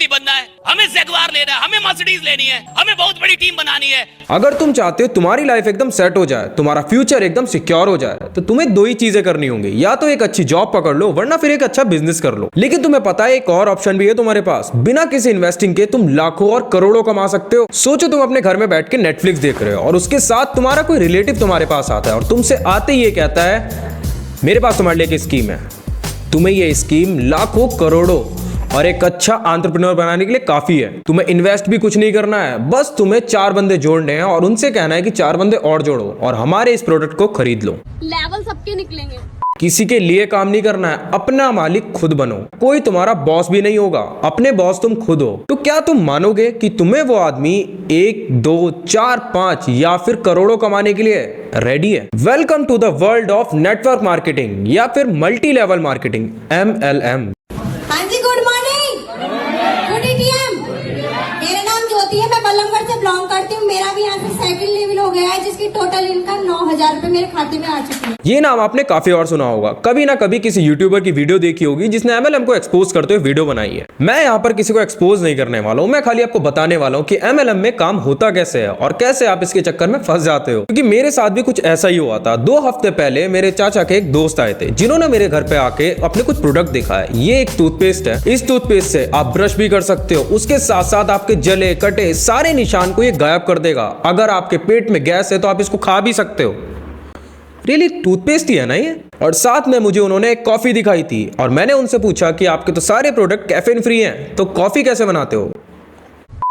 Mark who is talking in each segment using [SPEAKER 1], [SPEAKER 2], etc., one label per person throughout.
[SPEAKER 1] बनना है, हमें जैगवार लेना है, हमें मर्सिडीज लेनी है, हमें बहुत बड़ी टीम बनानी है।
[SPEAKER 2] अगर तुम चाहते हो तुम्हारी लाइफ एकदम सेट हो जाए, तुम्हारा फ्यूचर एकदम सिक्योर हो जाए, तो तुम्हें दो ही चीजें करनी होंगी। या तो एक अच्छी जॉब पकड़ लो, वरना फिर एक अच्छा बिजनेस कर लो। लेकिन तुम्हें पता है एक और ऑप्शन भी है तुम्हारे पास। बिना किसी इन्वेस्टिंग के तुम लाखों और करोड़ों कमा सकते हो। सोचो तुम अपने घर में बैठ के नेटफ्लिक्स देख रहे हो और उसके साथ तुम्हारा कोई रिलेटिव तुम्हारे पास आता है और तुमसे आते ही ये कहता है मेरे पास तुम्हारे लिए एक स्कीम है। तुम्हें ये स्कीम लाखों करोड़ों और एक अच्छा एंटरप्रेन्योर बनाने के लिए काफी है। तुम्हें इन्वेस्ट भी कुछ नहीं करना है, बस तुम्हें 4 बंदे जोड़ने हैं और उनसे कहना है कि 4 बंदे और जोड़ो और हमारे इस प्रोडक्ट को खरीद लो।
[SPEAKER 3] लेवल सबके निकलेंगे।
[SPEAKER 2] किसी के लिए काम नहीं करना है, अपना मालिक खुद बनो। कोई तुम्हारा बॉस भी नहीं होगा, अपने बॉस तुम खुद हो। तो क्या तुम मानोगे कि तुम्हें वो आदमी 1, 2, 4, 5 या फिर करोड़ों कमाने के लिए रेडी है? Welcome to the world of network marketing या फिर मल्टी लेवल मार्केटिंग, MLM।
[SPEAKER 4] हाँ जी, गुड मॉर्निंग, गुड ईटीएम। मेरा नाम ज्योति है, मैं बल्लमगढ़ से बिलोंग करती हूँ। मेरा भी यहाँ से सेकंड लेवल हो गया है, जिसकी टोटल इनकम 9,000 रुपए मेरे खाते में आ चुकी है।
[SPEAKER 2] ये नाम आपने काफी और सुना होगा, कभी ना कभी किसी यूट्यूबर की वीडियो देखी होगी जिसने MLM को एक्सपोज करते हुए वीडियो बनाई है। मैं यहाँ पर किसी को एक्सपोज नहीं करने वाला हूँ, मैं खाली आपको बताने वाला हूँ कि MLM में काम होता कैसे है और कैसे आप इसके चक्कर में फंस जाते हो। क्योंकि मेरे साथ भी कुछ ऐसा ही हुआ था। 2 हफ्ते पहले मेरे चाचा के एक दोस्त आए थे जिन्होंने मेरे घर पे आके अपने कुछ प्रोडक्ट दिखा है। ये एक टूथपेस्ट है, इस टूथपेस्ट से आप ब्रश भी कर सकते हो, उसके साथ साथ आपके जले कटे सारे निशान को ये गायब कर देगा। अगर आपके पेट में गैस है तो आप इसको खा भी सकते हो। रियली टूथपेस्ट ही है ना ये। और साथ में मुझे उन्होंने एक कॉफी दिखाई थी और मैंने उनसे पूछा कि आपके तो सारे प्रोडक्ट कैफीन फ्री हैं, तो कॉफी कैसे बनाते हो?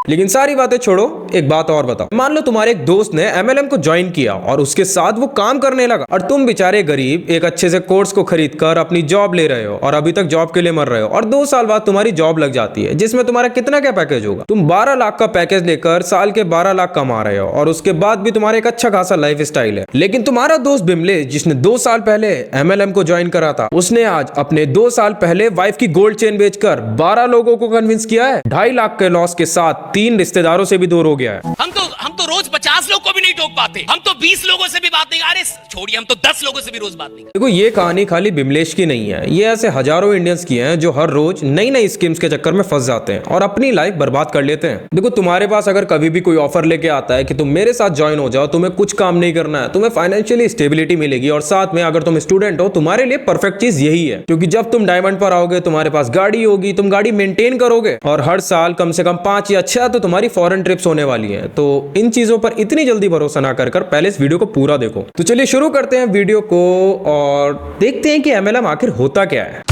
[SPEAKER 2] लेकिन सारी बातें छोड़ो, एक बात और बताओ। मान लो तुम्हारे एक दोस्त ने MLM को ज्वाइन किया और उसके साथ वो काम करने लगा और तुम बेचारे गरीब एक अच्छे से कोर्स को खरीद कर अपनी जॉब ले रहे हो और अभी तक जॉब के लिए मर रहे हो और 2 साल बाद तुम्हारी जॉब लग जाती है जिसमें तुम्हारा कितना क्या पैकेज होगा? तुम 12 लाख का पैकेज लेकर साल के 12 लाख कमा रहे हो और उसके बाद भी तुम्हारा एक अच्छा खासा लाइफ स्टाइल है। लेकिन तुम्हारा दोस्त बिमले जिसने 2 साल पहले MLM को ज्वाइन करा था, उसने आज अपने 2 साल पहले वाइफ की गोल्ड चेन बेचकर 12 लोगों को कन्विंस किया है। 2.5 लाख के लॉस के साथ 3 रिश्तेदारों से भी दूर हो गया है।
[SPEAKER 1] हम तो रोज 50 लोग को भी नहीं टोक पाते, हम तो 20 लोगों से भी बात नहीं। अरे छोड़िए, हम तो 10 लोगों से भी रोज बात नहीं।
[SPEAKER 2] देखो ये कहानी खाली बिमलेश की नहीं है, ये ऐसे हजारों इंडियंस की हैं जो हर रोज नई नई स्कीम्स के चक्कर में फंस जाते हैं और अपनी लाइफ बर्बाद कर लेते हैं। देखो तुम्हारे पास अगर कभी भी कोई ऑफर लेके आता है कि तुम मेरे साथ ज्वाइन हो जाओ, तुम्हें कुछ काम नहीं करना है, तुम्हें फाइनेंशियली स्टेबिलिटी मिलेगी और साथ में अगर तुम स्टूडेंट हो तुम्हारे लिए परफेक्ट चीज यही है। क्योंकि जब तुम डायमंड पर आओगे तुम्हारे पास गाड़ी होगी, तुम गाड़ी मेंटेन करोगे और हर साल कम से कम 5 या 6 तो तुम्हारी फॉरेन ट्रिप्स होने वाली है। तो इन चीजों पर इतनी जल्दी भरोसा ना कर पहले इस वीडियो को पूरा देखो। तो चलिए शुरू करते हैं वीडियो को और देखते हैं कि MLM आखिर होता क्या है।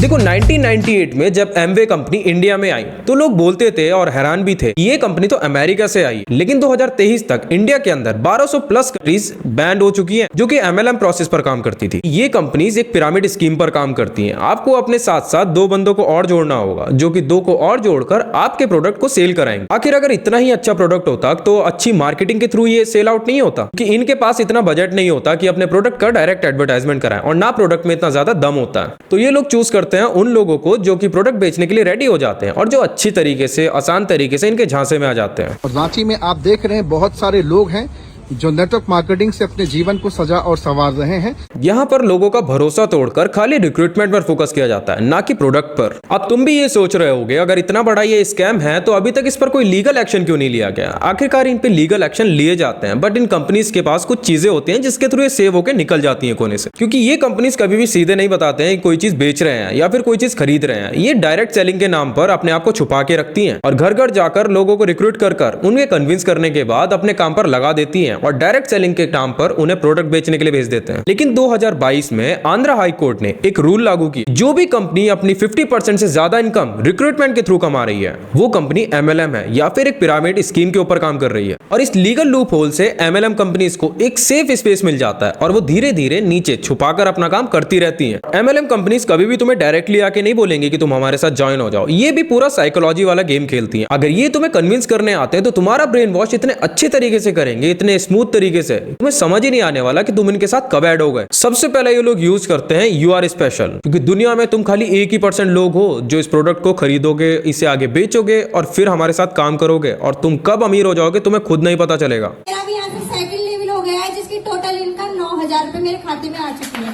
[SPEAKER 2] देखो 1998 में जब एमवे कंपनी इंडिया में आई तो लोग बोलते थे और हैरान भी थे ये कंपनी तो अमेरिका से आई। लेकिन 2023 तक इंडिया के अंदर 1200 प्लस कंट्रीज बैंड हो चुकी हैं जो कि MLM प्रोसेस पर काम करती थी। ये कंपनीज एक पिरामिड स्कीम पर काम करती हैं। आपको अपने साथ साथ 2 बंदों को और जोड़ना होगा जो कि 2 को और जोड़कर आपके प्रोडक्ट को सेल कराएंगे। आखिर अगर इतना ही अच्छा प्रोडक्ट होता तो अच्छी मार्केटिंग के थ्रू ये सेल आउट नहीं होता कि इनके पास इतना बजट नहीं होता कि अपने प्रोडक्ट का डायरेक्ट एडवर्टाइजमेंट कराएं और ना प्रोडक्ट में इतना ज्यादा दम होता है। तो ये लोग चूज करते हैं उन लोगों को जो कि प्रोडक्ट बेचने के लिए रेडी हो जाते हैं और जो अच्छी तरीके से आसान तरीके से इनके झांसे में आ जाते हैं।
[SPEAKER 5] और रांची में आप देख रहे हैं बहुत सारे लोग हैं जो नेटवर्क मार्केटिंग से अपने जीवन को सजा और संवार रहे हैं।
[SPEAKER 2] यहाँ पर लोगों का भरोसा तोड़कर खाली रिक्रूटमेंट पर फोकस किया जाता है, ना कि प्रोडक्ट पर। अब तुम भी ये सोच रहे होगे अगर इतना बड़ा ये स्कैम है तो अभी तक इस पर कोई लीगल एक्शन क्यों नहीं लिया गया? आखिरकार इन पे लीगल एक्शन लिए जाते हैं बट इन कंपनीज के पास कुछ चीजें होती हैं जिसके थ्रू ये सेव होकर निकल जाती है कोने से। क्योंकि ये कंपनीज कभी भी सीधे नहीं बताते हैं कोई चीज बेच रहे हैं या फिर कोई चीज खरीद रहे हैं। ये डायरेक्ट सेलिंग के नाम पर अपने आप को छुपा के रखती है और घर घर जाकर लोगों को रिक्रूट कर उन्हें कन्विंस करने के बाद अपने काम पर लगा देती है और डायरेक्ट सेलिंग के नाम पर उन्हें प्रोडक्ट बेचने के लिए भेज देते हैं। लेकिन 2022 में आंध्र हाई कोर्ट ने एक रूल लागू की, जो भी कंपनी अपनी 50% से ज्यादा इनकम रिक्रूटमेंट के थ्रू कमा रही है वो कंपनी MLM है या फिर एक पिरामिड स्कीम के ऊपर काम कर रही है। और इस लीगल लूप होल से MLM कंपनीज को एक सेफ स्पेस मिल जाता है और वो धीरे धीरे नीचे छुपाकर अपना काम करती रहती है। MLM कंपनीज कभी भी तुम्हें डायरेक्टली आके नहीं बोलेंगे कि तुम हमारे साथ ज्वाइन हो जाओ। ये भी पूरा साइकोलॉजी वाला गेम खेलती है। अगर ये तुम्हें कन्विंस करने आते हैं तो तुम्हारा ब्रेन वॉश इतने अच्छे तरीके से करेंगे, इतने स्मूथ तरीके से, तुम्हें समझ ही नहीं आने वाला कि तुम इनके साथ कब ऐड हो गए। सबसे पहले ये लोग यूज करते हैं यू आर स्पेशल, क्योंकि दुनिया में तुम खाली 1% लोग हो जो इस प्रोडक्ट को खरीदोगे, इसे आगे बेचोगे और फिर हमारे साथ काम करोगे और तुम कब अमीर हो जाओगे तुम्हें खुद नहीं पता चलेगा।
[SPEAKER 4] मेरा भी यहाँ से सेकंड लेवल हो गया है जिसकी टोटल इनकम 9,000 रुपए मेरे खाते में आ चुकी है।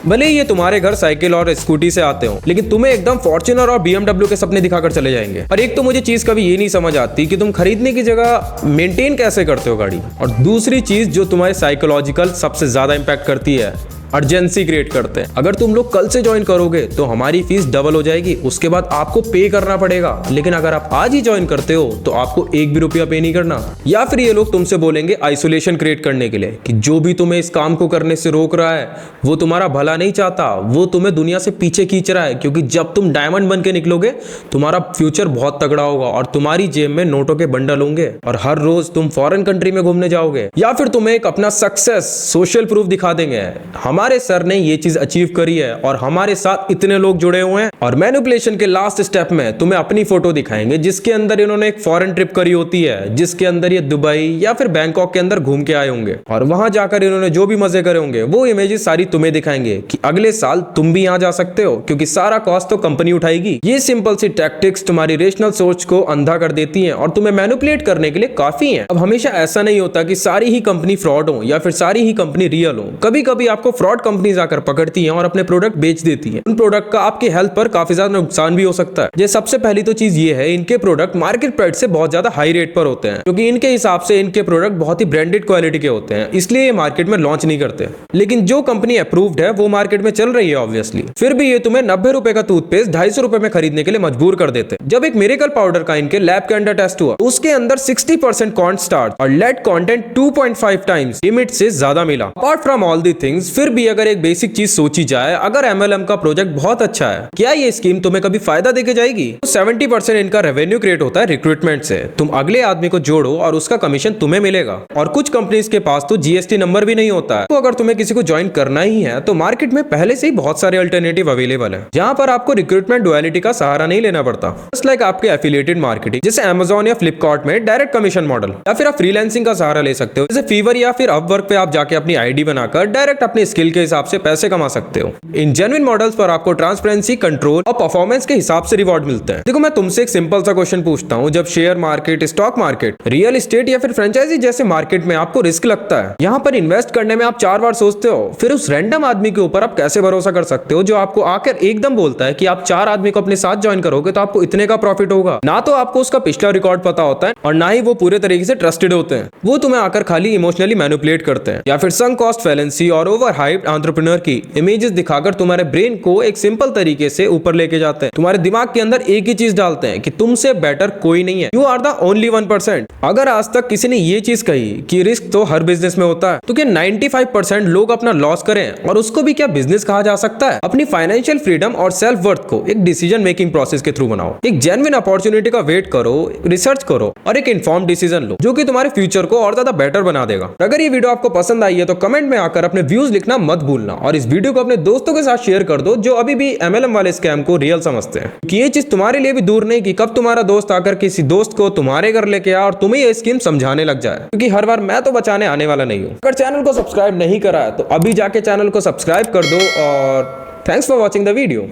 [SPEAKER 2] भले ही ये तुम्हारे घर साइकिल और स्कूटी से आते हो, लेकिन तुम्हें एकदम फॉर्च्यूनर और BMW के सपने दिखाकर चले जाएंगे। और एक तो मुझे चीज कभी ये नहीं समझ आती कि तुम खरीदने की जगह मेंटेन कैसे करते हो गाड़ी। और दूसरी चीज जो तुम्हारे साइकोलॉजिकल सबसे ज्यादा इंपैक्ट करती है, अर्जेंसी क्रिएट करते हैं। अगर तुम लोग कल से ज्वाइन करोगे तो हमारी फीस डबल हो जाएगी, उसके बाद आपको पे करना पड़ेगा। लेकिन अगर आप आज ही ज्वाइन करते हो तो आपको एक भी रुपया पे नहीं करना। या फिर ये लोग तुमसे बोलेंगे आइसोलेशन क्रिएट करने के लिए कि जो भी तुम्हें इस काम को करने से रोक रहा है वो तुम्हारा भला नहीं चाहता, वो तुम्हें दुनिया से पीछे खींच रहा है। क्योंकि जब तुम डायमंड बन के निकलोगे तुम्हारा फ्यूचर बहुत तगड़ा होगा और तुम्हारी जेब में नोटों के बंडल होंगे और हर रोज तुम फॉरेन कंट्री में घूमने जाओगे। या फिर तुम्हें एक अपना सक्सेस सोशल प्रूफ दिखा देंगे, हमारे सर ने ये चीज अचीव करी है और हमारे साथ इतने लोग जुड़े हुए हैं। और मैनिपुलेशन के लास्ट स्टेप में तुम्हें अपनी फोटो दिखाएंगे जिसके अंदर इन्होंने एक फॉरेन ट्रिप करी होती है, जिसके अंदर ये दुबई या फिर बैंकॉक के अंदर घूम के आए होंगे और वहां जाकर इन्होंने जो भी मजे करे होंगे वो इमेजेस सारी तुम्हें दिखाएंगे कि अगले साल तुम भी यहां जा सकते हो, क्योंकि सारा कॉस्ट तो कंपनी उठाएगी। ये सिंपल सी टैक्टिक्स तुम्हारी रेशनल सोच को अंधा कर देती हैं और तुम्हें मैनिपुलेट करने के लिए काफी हैं। अब हमेशा ऐसा नहीं होता कि सारी ही कंपनी फ्रॉड हो या फिर सारी ही कंपनी रियल हो। कभी कभी आपको फ्रॉड कंपनी आकर पकड़ती हैं और अपने प्रोडक्ट बेच देती हैं। उन प्रोडक्ट का आपकी हेल्थ पर काफी ज्यादा नुकसान भी हो सकता है। ये सबसे पहली तो चीज ये है, इनके प्रोडक्ट मार्केट प्राइस से बहुत ज्यादा हाई रेट पर होते हैं, क्योंकि इनके हिसाब से इनके प्रोडक्ट बहुत ही ब्रांडेड क्वालिटी के होते हैं, इसलिए ये मार्केट में लॉन्च नहीं करते। लेकिन जो कंपनी अप्रूव्ड है वो मार्केट में चल रही है ऑब्वियसली, फिर भी ये तुम्हें 90 रुपए का टूथपेस्ट 250 रुपए में खरीदने के लिए मजबूर कर देते हैं। जब एक मिरेकल पाउडर का इनके लैब के अंदर टेस्ट हुआ, उसके अंदर 60% कॉर्न स्टार्च और लेड कंटेंट 2.5 टाइम्स लिमिट से ज्यादा मिला। Apart from all the things, फिर भी अगर एक बेसिक चीज सोची जाए, अगर MLM का प्रोजेक्ट बहुत अच्छा है, क्या ये स्कीम तुम्हें कभी फायदा देके जाएगी? तो 70% इनका रेवेन्यू क्रिएट होता है रिक्रूटमेंट से। तुम अगले आदमी को जोड़ो और उसका कमीशन तुम्हें मिलेगा। और कुछ कंपनीज के पास तो GST नंबर भी नहीं होता है। तो अगर तुम्हें किसी को ज्वाइन करना ही है तो मार्केट में पहले से ही बहुत सारे अल्टरनेटिव अवेलेबल है, जहां पर आपको रिक्रूटमेंट डुअलिटी का सहारा नहीं लेना पड़ता। जस्ट लाइक आपके एफिलिएटेड मार्केटिंग, जैसे Amazon या फ्लिपकार्ट में डायरेक्ट कमीशन मॉडल, या फिर आप फ्रीलांसिंग का सहारा ले सकते हो, जैसे फीवर या फिर अपवर्क पे आप जाके अपनी आईडी बनाकर डायरेक्ट अपनी स्किल के हिसाब से पैसे कमा सकते हो। इन जेन्युइन मॉडल्स पर आपको ट्रांसपेरेंसी, कंट्रोल और परफॉर्मेंस के हिसाब से रिवॉर्ड मिलते हैं। देखो, मैं तुमसे एक सिंपल सा क्वेश्चन पूछता हूं, जब share market, stock market, real estate या फिर फ्रेंचाइजी जैसे मार्केट में आपको रिस्क लगता है, यहाँ पर इन्वेस्ट करने में आप 4 बार सोचते हो, फिर उस रैंडम आदमी के ऊपर आप कैसे भरोसा कर सकते हो जो आपको आकर एकदम बोलता है कि आप 4 आदमी को अपने साथ ज्वाइन करोगे तो आपको इतने का प्रॉफिट होगा? ना तो आपको उसका पिछला रिकॉर्ड पता होता है और ना ही वो पूरे तरीके से ट्रस्टेड होते हैं। वो तुम्हें आकर खाली इमोशनली मैनिपुलेट करते हैं या फिर संक कॉस्ट फैलेंसी और ओवर हाइप्ड एंटरप्रेन्योर की इमेजेस दिखाकर तुम्हारे ब्रेन को एक सिंपल तरीके से ऊपर लेके जाते हैं। तुम्हारे दिमाग के अंदर एक ही चीज डालते हैं कि तुमसे बेटर कोई नहीं है, यू आर द ओनली 1%। अगर आज तक किसी ने ये चीज कही कि रिस्क तो हर बिजनेस में होता है, तो क्या 95% लोग अपना लॉस करें और उसको भी क्या बिजनेस कहा जा सकता है? अपनी फाइनेंशियल फ्रीडम और सेल्फ वर्थ को एक डिसीजन मेकिंग प्रोसेस के थ्रू बनाओ। एक जेन्युइन अपॉर्चुनिटी का वेट करो, रिसर्च करो और एक इन्फॉर्म डिसीजन लो जो कि तुम्हारे फ्यूचर को और ज्यादा बेटर बना देगा। अगर ये वीडियो आपको पसंद आई है तो कमेंट में आकर अपने व्यूज लिखना मत भूलना और इस वीडियो को अपने दोस्तों के साथ शेयर कर दो जो अभी भी MLM वाले स्कैम को रियल समझते हैं, कि ये चीज तुम्हारे लिए भी दूर नहीं कि कब तुम्हारा दोस्त आकर किसी दोस्त को तुम्हारे घर लेके आ और तुम्हें ये स्कीम समझाने लग जाए, क्योंकि हर बार मैं तो बचाने आने वाला नहीं हूँ। अगर चैनल को सब्सक्राइब नहीं करा है तो अभी जाके चैनल को सब्सक्राइब कर दो और thanks for watching the video.